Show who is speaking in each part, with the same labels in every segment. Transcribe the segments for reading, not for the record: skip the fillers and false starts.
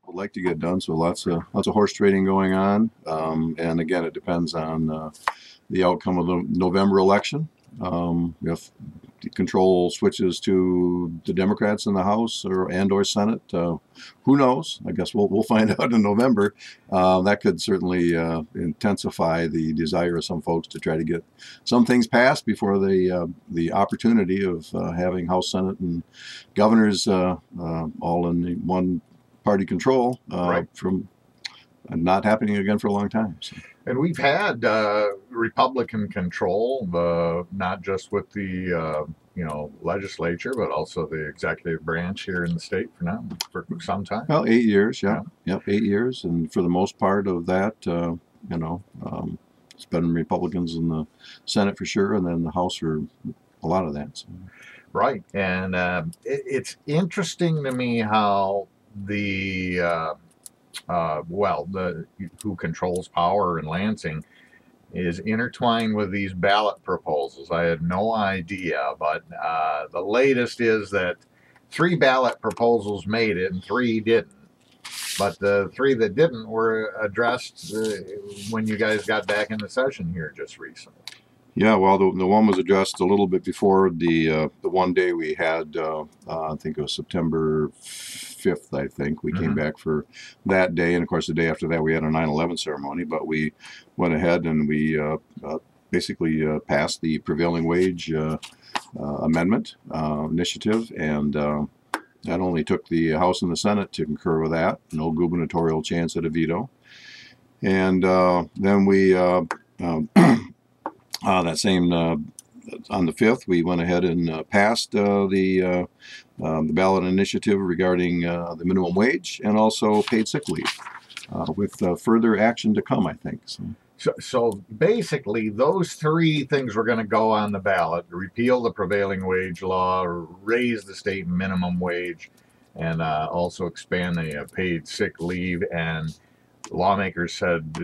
Speaker 1: would like to get done. So lots of horse trading going on, and again, it depends on the outcome of the November election. If the control switches to the Democrats in the House or Senate, who knows? I guess we'll find out in November. That could certainly intensify the desire of some folks to try to get some things passed before the opportunity of having House, Senate, and governors all in one party control from not happening again for a long time. So.
Speaker 2: And we've had Republican control, not just with the legislature, but also the executive branch here in the state for some time.
Speaker 1: Well, 8 years, yeah. Yep, 8 years, and for the most part of that, it's been Republicans in the Senate for sure, and then the House for a lot of that. So.
Speaker 2: Right, and it's interesting to me how the who controls power in Lansing is intertwined with these ballot proposals. I had no idea, but the latest is that 3 ballot proposals made it and 3 didn't. But the 3 that didn't were addressed when you guys got back into session here just recently.
Speaker 1: Yeah, well, the one was addressed a little bit before the one day we had, I think it was September 5th, I think. We came back for that day, and of course the day after that we had a 9/11 ceremony, but we went ahead and we basically passed the prevailing wage amendment initiative, and that only took the House and the Senate to concur with that. No gubernatorial chance at a veto. And then we... that same on the 5th, we went ahead and passed the ballot initiative regarding the minimum wage and also paid sick leave, with further action to come, I think.
Speaker 2: So basically, those 3 things were going to go on the ballot: repeal the prevailing wage law, raise the state minimum wage, and also expand the paid sick leave. And lawmakers said,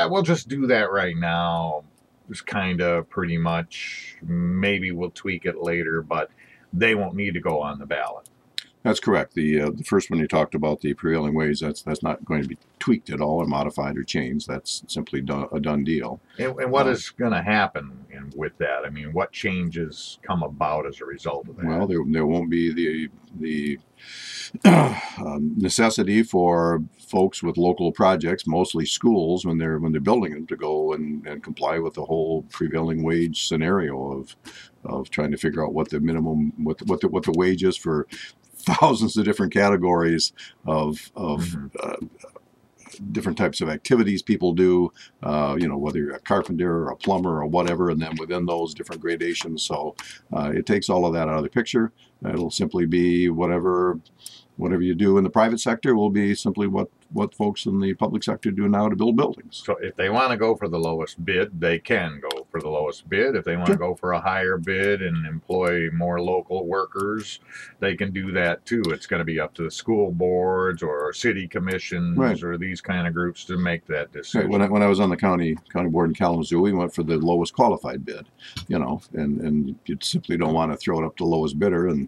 Speaker 2: we'll just do that right now. It's kind of pretty much, maybe we'll tweak it later, but they won't need to go on the ballot.
Speaker 1: That's correct. The first one you talked about, the prevailing wage, that's not going to be tweaked at all or modified or changed. That's simply a done deal.
Speaker 2: And what is going to happen with that? I mean, what changes come about as a result of that?
Speaker 1: Well, there won't be the necessity for folks with local projects, mostly schools, when they're building them, to go and comply with the whole prevailing wage scenario of trying to figure out what the minimum, what the wage is for thousands of different categories of different types of activities people do, whether you're a carpenter or a plumber or whatever, and then within those different gradations. So it takes all of that out of the picture. It'll simply be whatever you do in the private sector will be simply what folks in the public sector do now to build buildings.
Speaker 2: So if they want to go for the lowest bid, they can go for the lowest bid. If they want to go for a higher bid and employ more local workers, they can do that too. It's going to be up to the school boards or city commissions or these kind of groups to make that decision.
Speaker 1: Right. When I was on the county board in Kalamazoo, we went for the lowest qualified bid, and you simply don't want to throw it up to the lowest bidder, and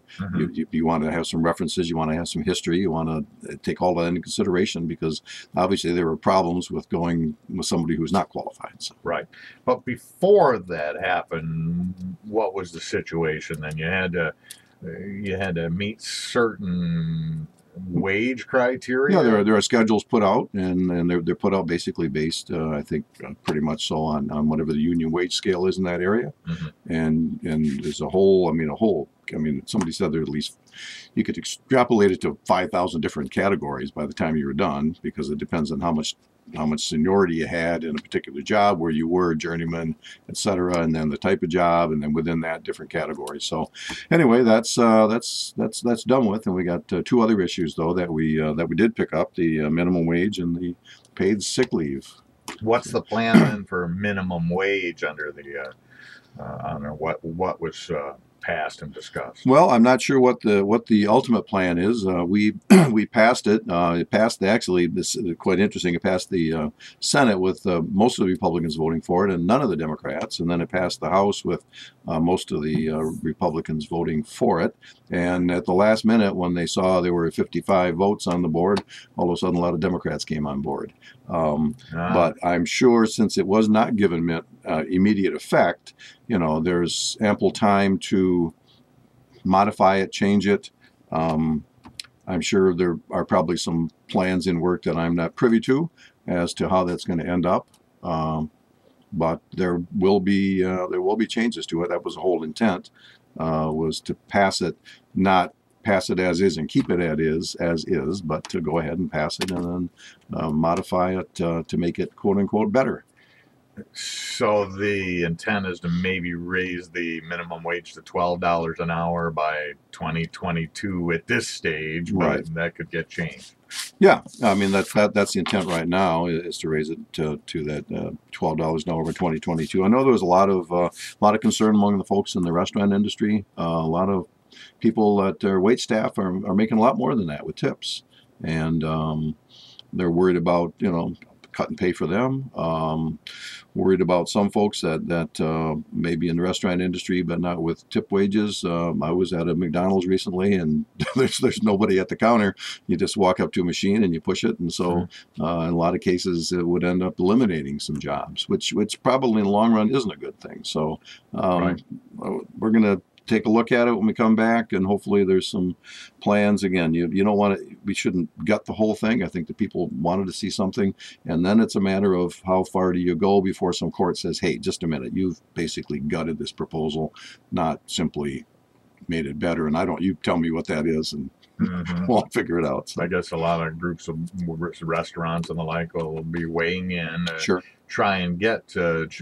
Speaker 1: you want to have some references, you want to have some history, you want to take all that into consideration, because obviously there were problems with going with somebody who's not qualified. So.
Speaker 2: Right. But before that happened, what was the situation then? You had to meet certain wage criteria?
Speaker 1: Yeah, there are schedules put out, and they're put out basically based, I think, pretty much so on whatever the union wage scale is in that area. And there's a whole, somebody said there at least, you could extrapolate it to 5,000 different categories by the time you were done, because it depends on how much seniority you had in a particular job, where you were journeyman, etc., and then the type of job, and then within that different categories. So anyway, that's done with, and we got 2 other issues though that we did pick up: the minimum wage and the paid sick leave.
Speaker 2: What's the plan then for minimum wage under the what was passed and discussed?
Speaker 1: Well, I'm not sure what the ultimate plan is. We we passed it. It passed actually. This is quite interesting. It passed the Senate with most of the Republicans voting for it and none of the Democrats, and then it passed the House with most of the Republicans voting for it. And at the last minute, when they saw there were 55 votes on the board, all of a sudden a lot of Democrats came on board. But I'm sure since it was not given immediate effect, there's ample time to modify it, change it. I'm sure there are probably some plans in work that I'm not privy to as to how that's going to end up. But there will be changes to it. That was the whole intent, was to pass it, not pass it as is and keep it as is, but to go ahead and pass it and then modify it to make it quote unquote better.
Speaker 2: So the intent is to maybe raise the minimum wage to $12 an hour by 2022 at this stage, but
Speaker 1: right?
Speaker 2: That could get changed.
Speaker 1: Yeah, I mean that's the intent right now is to raise it to that $12 an hour by 2022. I know there was a lot of concern among the folks in the restaurant industry. A lot of people that are wait staff are making a lot more than that with tips, and they're worried about cut and pay for them. Worried about some folks that may be in the restaurant industry but not with tip wages. I was at a McDonald's recently, and there's nobody at the counter. You just walk up to a machine and you push it, and so in a lot of cases it would end up eliminating some jobs, which probably in the long run isn't a good thing. So
Speaker 2: Right.
Speaker 1: We're going to take a look at it when we come back, and hopefully there's some plans. Again, you don't want to, we shouldn't gut the whole thing. I think the people wanted to see something, and then it's a matter of how far do you go before some court says, hey, just a minute, you've basically gutted this proposal, not simply made it better, and you tell me what that is, and we'll figure it out. So.
Speaker 2: I guess a lot of groups of restaurants and the like will be weighing in to
Speaker 1: Sure.
Speaker 2: try and get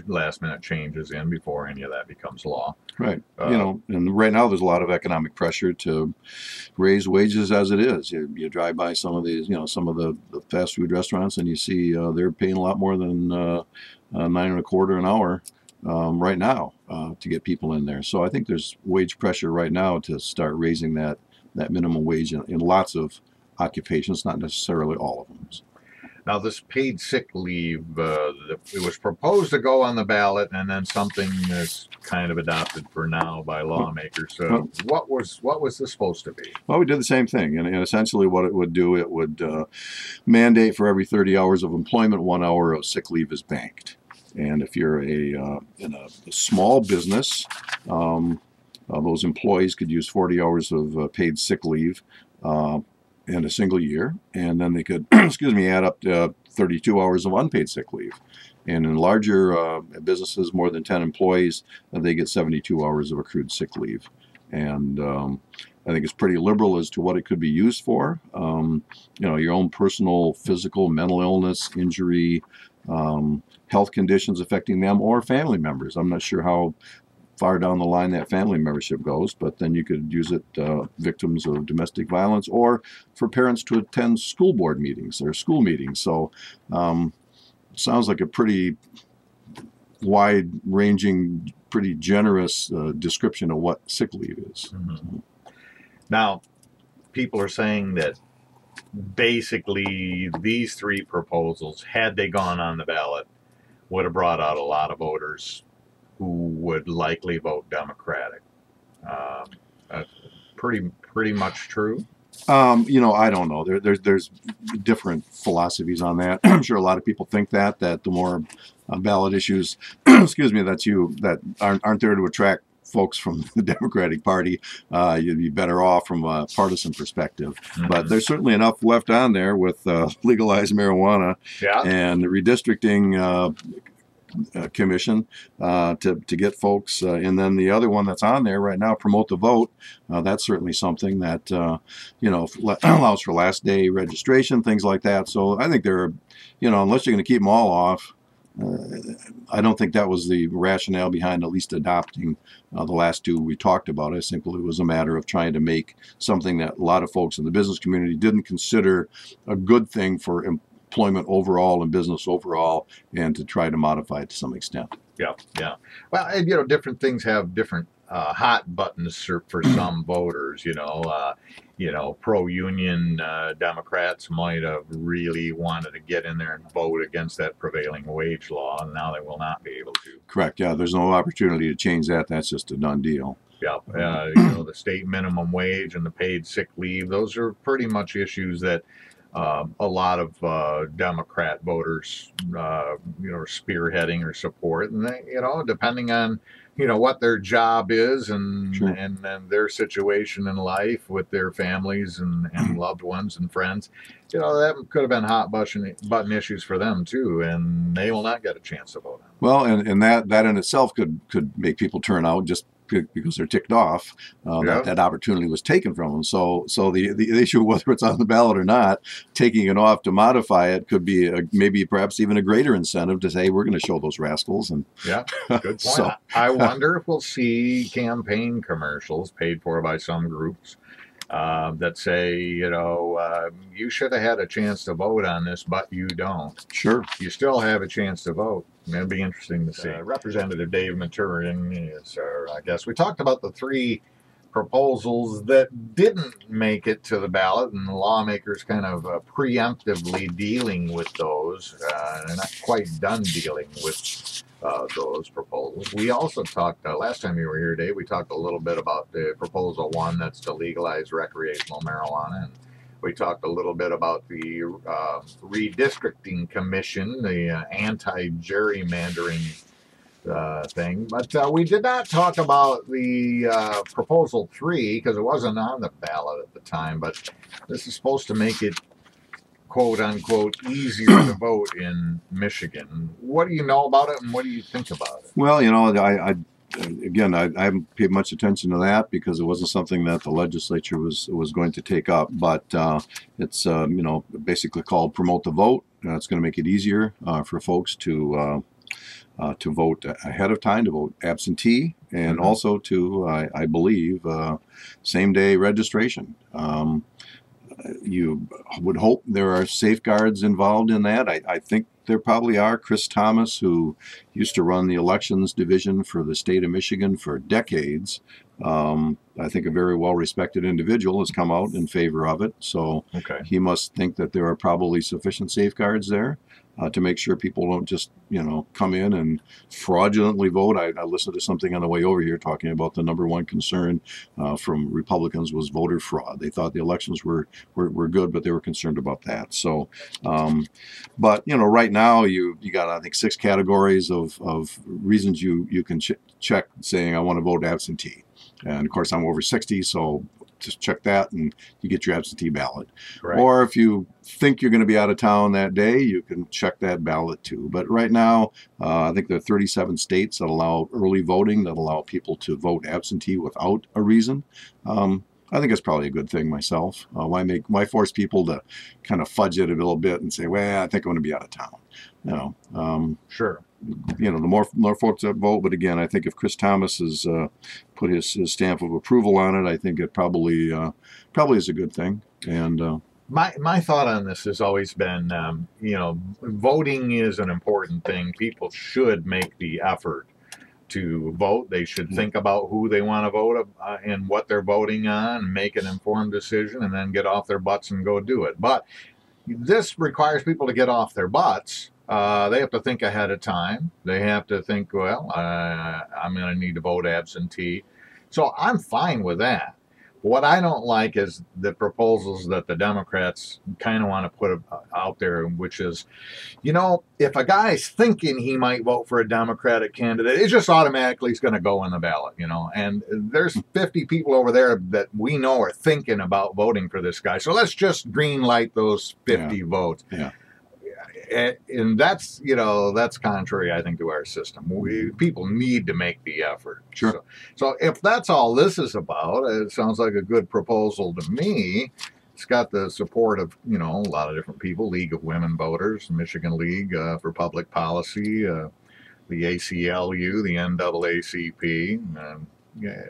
Speaker 2: last minute changes in before any of that becomes law.
Speaker 1: Right. And right now there's a lot of economic pressure to raise wages as it is. You drive by some of these, some of the fast food restaurants, and you see they're paying a lot more than $9.25 an hour right now to get people in there. So I think there's wage pressure right now to start raising that minimum wage in lots of occupations, not necessarily all of them.
Speaker 2: Now, this paid sick leave, it was proposed to go on the ballot, and then something is kind of adopted for now by lawmakers. So, what was this supposed to be?
Speaker 1: Well, we did the same thing, and essentially what it would do, it would mandate for every 30 hours of employment, 1 hour of sick leave is banked. And if you're in a small business, those employees could use 40 hours of paid sick leave in a single year, and then they could, add up to 32 hours of unpaid sick leave. And in larger businesses, more than 10 employees, they get 72 hours of accrued sick leave. And I think it's pretty liberal as to what it could be used for. Your own personal, physical, mental illness, injury, health conditions affecting them, or family members. I'm not sure how far down the line that family membership goes, but then you could use it victims of domestic violence, or for parents to attend school board meetings or school meetings. So sounds like a pretty wide-ranging, pretty generous description of what sick leave is.
Speaker 2: Now, people are saying that basically these three proposals, had they gone on the ballot, would have brought out a lot of voters who would likely vote Democratic. Pretty much true.
Speaker 1: I don't know. There's different philosophies on that. I'm sure a lot of people think that the more ballot issues, that aren't there to attract folks from the Democratic Party, you'd be better off from a partisan perspective. But there's certainly enough left on there with legalized marijuana and the redistricting commission to get folks, and then the other one that's on there right now, promote the vote. That's certainly something that allows for last day registration, things like that. So I think there are, unless you're going to keep them all off, I don't think that was the rationale behind at least adopting the last two we talked about. I think it was a matter of trying to make something that a lot of folks in the business community didn't consider a good thing for employment overall and business overall, and to try to modify it to some extent.
Speaker 2: Yeah. Well, and, different things have different hot buttons for some voters. Pro-union Democrats might have really wanted to get in there and vote against that prevailing wage law, and now they will not be able to.
Speaker 1: Correct. Yeah, there's no opportunity to change that. That's just a done deal.
Speaker 2: Yeah, the state minimum wage and the paid sick leave, those are pretty much issues that a lot of Democrat voters, are spearheading or support, and they, depending on what their job is and
Speaker 1: Sure.
Speaker 2: and their situation in life with their families and loved ones and friends, that could have been hot button issues for them too, and they will not get a chance to vote on.
Speaker 1: Well, and that in itself could make people turn out just because they're ticked off that opportunity was taken from them. So the issue, whether it's on the ballot or not, taking it off to modify it could be maybe perhaps even a greater incentive to say, we're going to show those rascals. And
Speaker 2: yeah, good point. So, I wonder if we'll see campaign commercials paid for by some groups that say, you should have had a chance to vote on this, but you don't.
Speaker 1: Sure.
Speaker 2: You still have a chance to vote. It'd be interesting to see. Representative Dave Maturen is our guest. We talked about the 3 proposals that didn't make it to the ballot, and the lawmakers kind of preemptively dealing with those. They're not quite done dealing with those proposals. We also talked, last time you were here, Dave, we talked a little bit about the proposal 1 that's to legalize recreational marijuana, and we talked a little bit about the redistricting commission, the anti-gerrymandering thing, but we did not talk about the proposal 3 because it wasn't on the ballot at the time, but this is supposed to make it quote unquote easier to vote in Michigan. What do you know about it, and what do you think about it?
Speaker 1: Well, I haven't paid much attention to that because it wasn't something that the legislature was going to take up. But it's basically called Promote the Vote. It's going to make it easier for folks to vote ahead of time, to vote absentee, and also to, I believe, same-day registration. You would hope there are safeguards involved in that. I think there probably are. Chris Thomas, who used to run the elections division for the state of Michigan for decades, I think a very well-respected individual, has come out in favor of it. So he must think that there are probably sufficient safeguards there to make sure people don't just, come in and fraudulently vote. I listened to something on the way over here talking about the number 1 concern from Republicans was voter fraud. They thought the elections were good, but they were concerned about that. So, but right now you got, I think, 6 categories of reasons you can check saying I want to vote absentee. And of course I'm over 60, so just check that and you get your absentee ballot.
Speaker 2: Right.
Speaker 1: Or if you think you're going to be out of town that day, you can check that ballot too. But right now, I think there are 37 states that allow early voting, that allow people to vote absentee without a reason. I think it's probably a good thing myself. Why force people to kind of fudge it a little bit and say, well, I think I'm going to be out of town.
Speaker 2: Sure.
Speaker 1: The more folks that vote, but again, I think if Chris Thomas has put his stamp of approval on it, I think it probably is a good thing. And
Speaker 2: my thought on this has always been, voting is an important thing. People should make the effort to vote. They should think about who they want to vote and what they're voting on, make an informed decision, and then get off their butts and go do it. But this requires people to get off their butts. They have to think ahead of time. They have to think, well, I'm going to need to vote absentee. So I'm fine with that. What I don't like is the proposals that the Democrats kind of want to put out there, which is, if a guy's thinking he might vote for a Democratic candidate, it just automatically is going to go in the ballot, and there's 50 people over there that we know are thinking about voting for this guy. So let's just green light those 50 votes.
Speaker 1: Yeah.
Speaker 2: And that's contrary, I think, to our system. People need to make the effort.
Speaker 1: Sure.
Speaker 2: So if that's all this is about, it sounds like a good proposal to me. It's got the support of a lot of different people: League of Women Voters, Michigan League for Public Policy, the ACLU, the NAACP.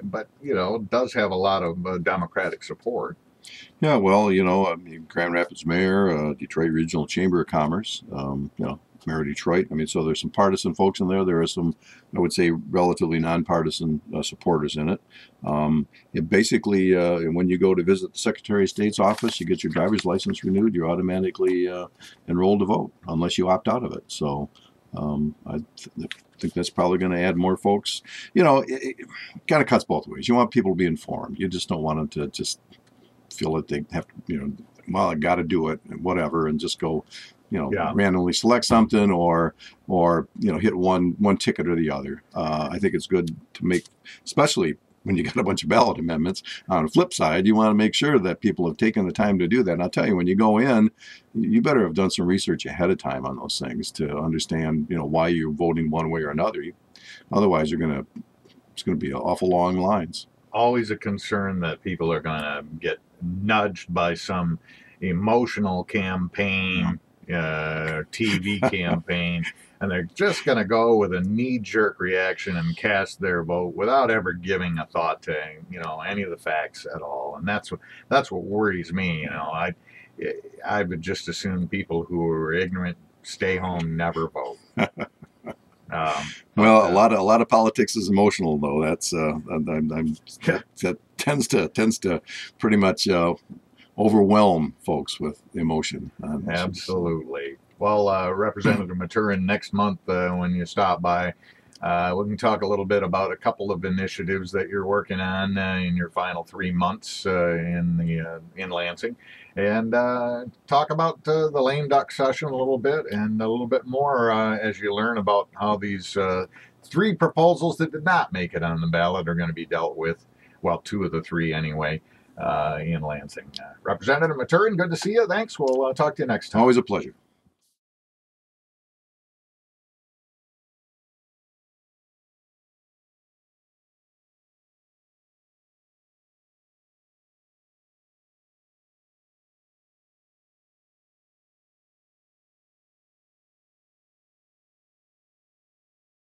Speaker 2: But it does have a lot of Democratic support.
Speaker 1: Yeah, well, you know, I mean, Grand Rapids Mayor, Detroit Regional Chamber of Commerce, you know, Mayor of Detroit. I mean, so there's some partisan folks in there. There are some, I would say, relatively nonpartisan supporters in it. It basically, when you go to visit the Secretary of State's office, you get your driver's license renewed, you're automatically enrolled to vote, unless you opt out of it. So I think that's probably going to add more folks. You know, it kind of cuts both ways. You want people to be informed. You just don't want them to just feel that they have to, you know, well, I got to do it and whatever, and just go, you know,
Speaker 2: Yeah.
Speaker 1: randomly select something or you know, hit one ticket or the other. I think it's good to make, especially when you got a bunch of ballot amendments. On the flip side, you want to make sure that people have taken the time to do that. And I'll tell you, when you go in, you better have done some research ahead of time on those things to understand, you know, why you're voting one way or another. Otherwise, it's going to be awful long lines.
Speaker 2: Always a concern that people are going to get nudged by some emotional campaign, TV campaign, and they're just going to go with a knee-jerk reaction and cast their vote without ever giving a thought to, you know, any of the facts at all. And that's what worries me. You know, I would just assume people who are ignorant stay home, never vote.
Speaker 1: Well, a lot of politics is emotional, though. That's that tends to pretty much overwhelm folks with emotion.
Speaker 2: Absolutely. Well, Representative Maturen, next month when you stop by, we can talk a little bit about a couple of initiatives that you're working on in your final 3 months in Lansing, and talk about the lame duck session a little bit and a little bit more as you learn about how these 3 proposals that did not make it on the ballot are going to be dealt with. Well, 2 of the 3 anyway. In Lansing. Representative Maturen, good to see you. Thanks. We'll talk to you next time.
Speaker 1: Always a pleasure.